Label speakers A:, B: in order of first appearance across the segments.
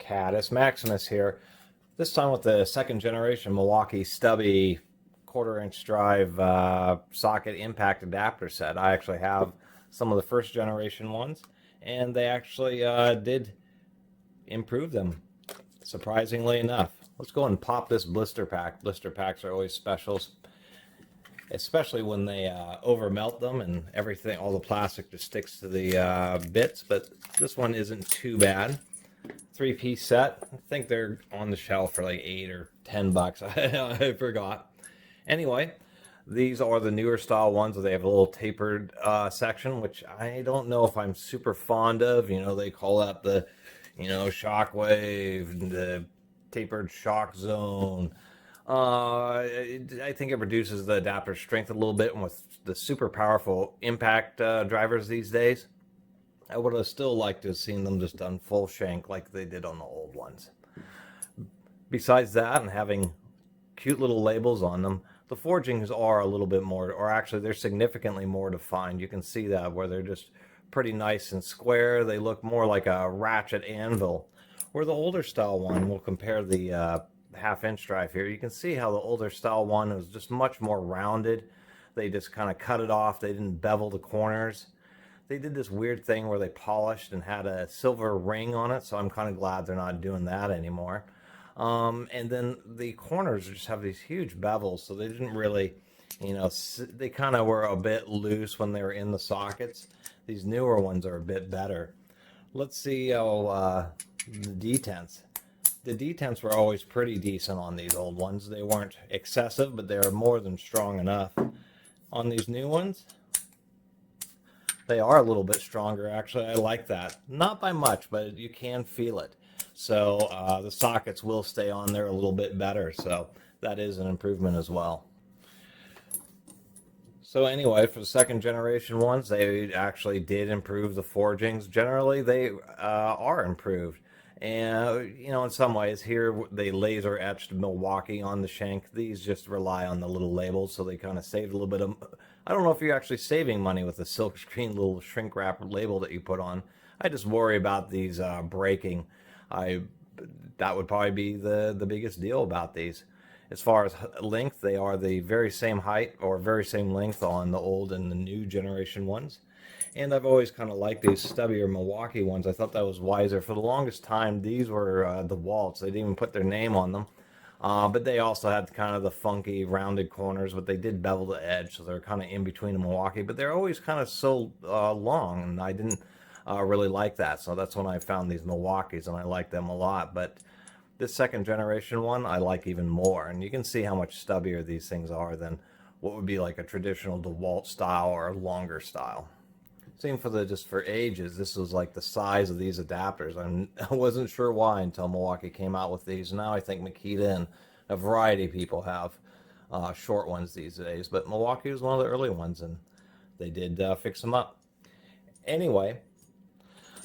A: Catus. Maximus here. This time with the second generation Milwaukee Stubby 1/4-inch drive socket impact adapter set. I actually have some of the first generation ones, and they actually did improve them, surprisingly enough. Let's go and pop this blister pack. Blister packs are always specials, especially when they over melt them and everything, all the plastic just sticks to the bits, but this one isn't too bad. 3-piece set. I think they're on the shelf for like $8 or $10. I forgot. Anyway, these are the newer style ones where they have a little tapered section, which I don't know if I'm super fond of. You know, they call that the, shockwave, the tapered shock zone. I think it reduces the adapter strength a little bit, and with the super powerful impact drivers these days, I would have still liked to have seen them just done full shank like they did on the old ones. Besides that, and having cute little labels on them, the forgings are a little bit more, or actually they're significantly more defined. You can see that where they're just pretty nice and square. They look more like a ratchet anvil. Where the older style one, we'll compare the 1/2-inch drive here. You can see how the older style one was just much more rounded. They just kind of cut it off. They didn't bevel the corners. They did this weird thing where they polished and had a silver ring on it, so I'm kind of glad they're not doing that anymore. And then the corners just have these huge bevels, so they didn't really, they kind of were a bit loose when they were in the sockets. These newer ones are a bit better. Let's see how the detents. The detents were always pretty decent on these old ones. They weren't excessive, but they were more than strong enough. On these new ones, they are a little bit stronger, actually. I like that. Not by much, but you can feel it. So the sockets will stay on there a little bit better. So that is an improvement as well. So anyway, for the second generation ones, they actually did improve the forgings. Generally, they are improved. And, in some ways, here they laser etched Milwaukee on the shank. These just rely on the little labels, so they kind of saved a little bit of... I don't know if you're actually saving money with the silk screen little shrink wrap label that you put on. I just worry about these breaking. That would probably be the biggest deal about these. As far as length, they are the very same height or very same length on the old and the new generation ones. And I've always kind of liked these Stubby or Milwaukee ones. I thought that was wiser. For the longest time, these were the Waltz. They didn't even put their name on them. But they also had kind of the funky rounded corners, but they did bevel the edge, so they're kind of in between a Milwaukee. But they're always kind of so long, and I didn't really like that. So that's when I found these Milwaukees, and I like them a lot. But this second generation one, I like even more. And you can see how much stubbier these things are than what would be like a traditional DeWalt style or longer style. Same for just for ages. This was like the size of these adapters. I wasn't sure why until Milwaukee came out with these. Now I think Makita and a variety of people have short ones these days. But Milwaukee was one of the early ones, and they did fix them up. Anyway,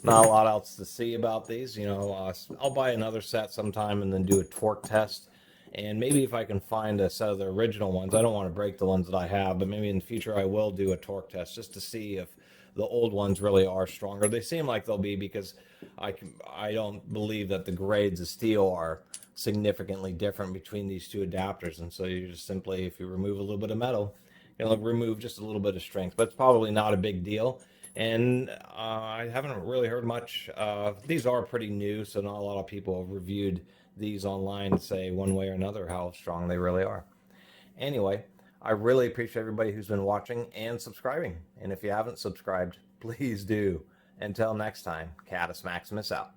A: not a lot else to see about these. I'll buy another set sometime and then do a torque test. And maybe if I can find a set of the original ones, I don't want to break the ones that I have, but maybe in the future I will do a torque test just to see if the old ones really are stronger. They seem like they'll be, because I don't believe that the grades of steel are significantly different between these two adapters. And so you just simply, if you remove a little bit of metal, you'll remove just a little bit of strength. But it's probably not a big deal. And I haven't really heard much. These are pretty new, so not a lot of people have reviewed these online to say one way or another how strong they really are. Anyway, I really appreciate everybody who's been watching and subscribing. And if you haven't subscribed, please do. Until next time, Catus Maximus out.